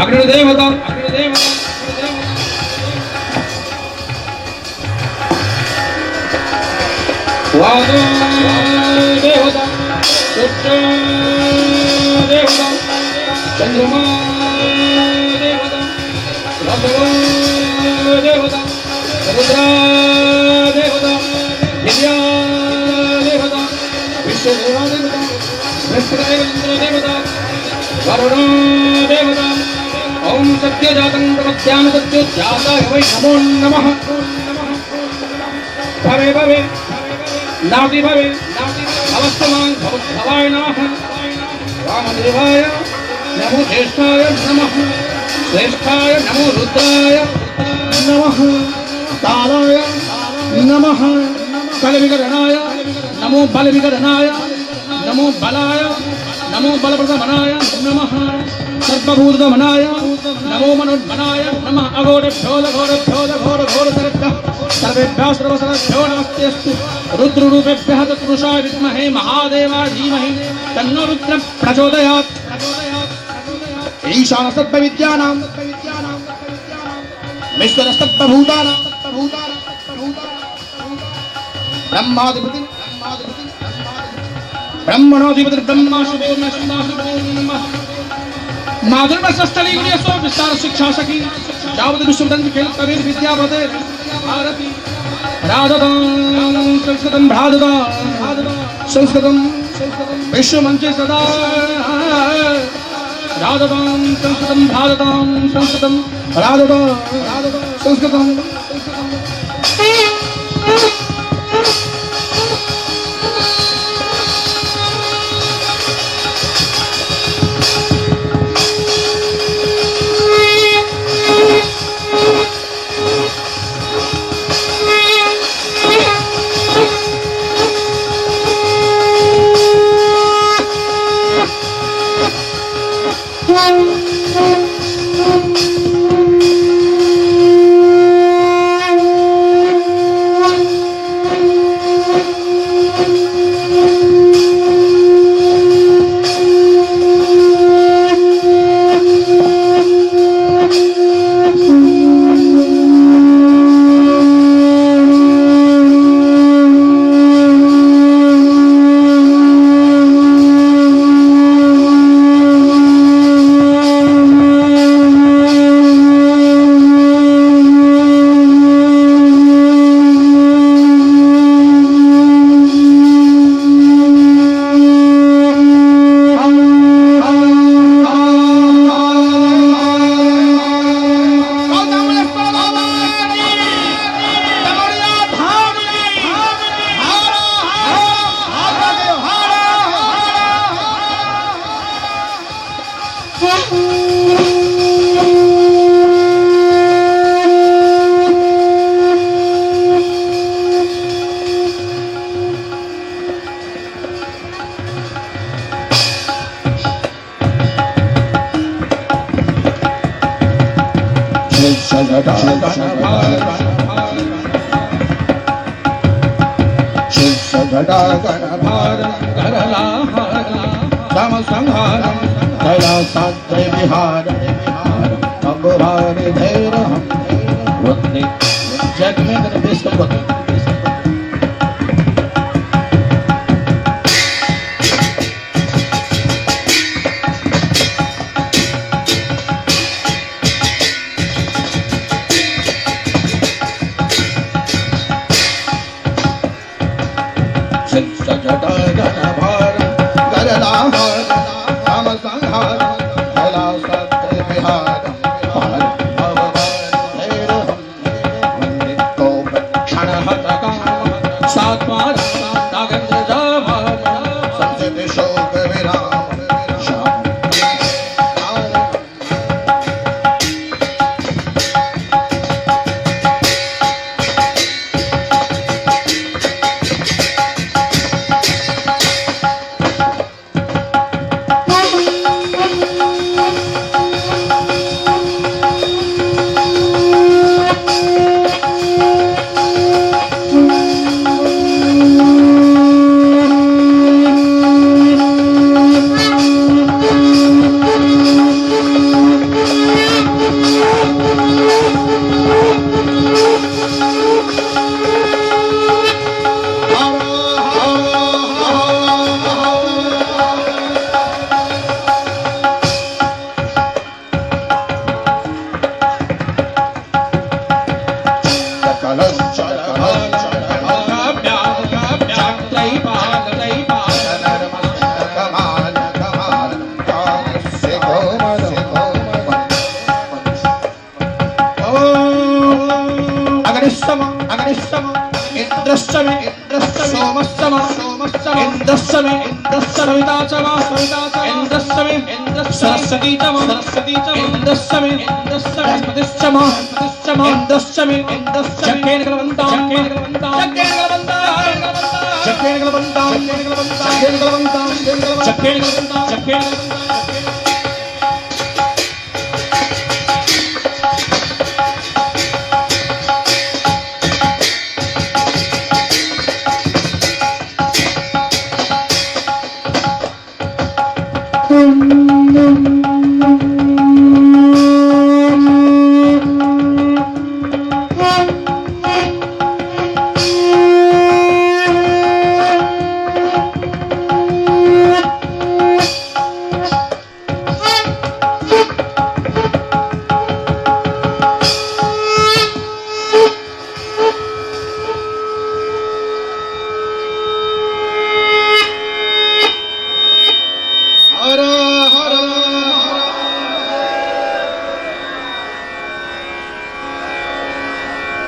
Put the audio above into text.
अग्निदेवता वादो देवता सूर्य देवता चंद्रमा देवता रघुवा देवता रुद्र देवता विद्या देवता विश्वदेवा देवता बृहस्पतिन्द्र देवता वरुण देवता ओम सत्यजातं प्रपद्यामि सत्योजाताय वै नमो नमः भवे भवे नाति भवे अवस्तमान् भवाय नमः वामदेवाय नमो ज्येष्ठाय नमः श्रेष्ठाय नमो रुद्राय नमः कालाय नमः कलविकरणाय नमो बलविकरणाय नमो बलाय नमो बलप्रदमनाय नमः सर्वभूतमनाय नमो मनोन्मनाय नमः अघोरेभ्यो घोरघोरघोरघोरभ्यः सर्वेभ्यः सर्वसर्वेभ्यो नमस्तेऽस्तु रुद्ररूपेभ्यः तत्पुरुषाय विद्महे महादेवाय धीमहि तन्नो रुद्रः प्रचोदयात् ईशान सर्वविद्यानां ईश्वर सर्वभूतानां ब्रह्माधिपति ब्रह्मणोधिपति ब्रह्मा शुभो माधुर्मस्थली विस्तार शिक्षा सखी जावत विश्वदंत खेल कबीर विद्यापते भारती राधदां संस्कृतं भ्राधदां संस्कृतं विश्वमंचे सदा राधदां संस्कृतं भ्राधदां संस्कृतं राधदां संस्कृतं क्षण इंद्रस्समे सविता च वा इंद्रस्समे सरस्वती च वा इंद्रस्समे बृहस्पतिश्च मा इंद्रस्समे चक्रेण गलवन्तां चक्रेण गलवन्तां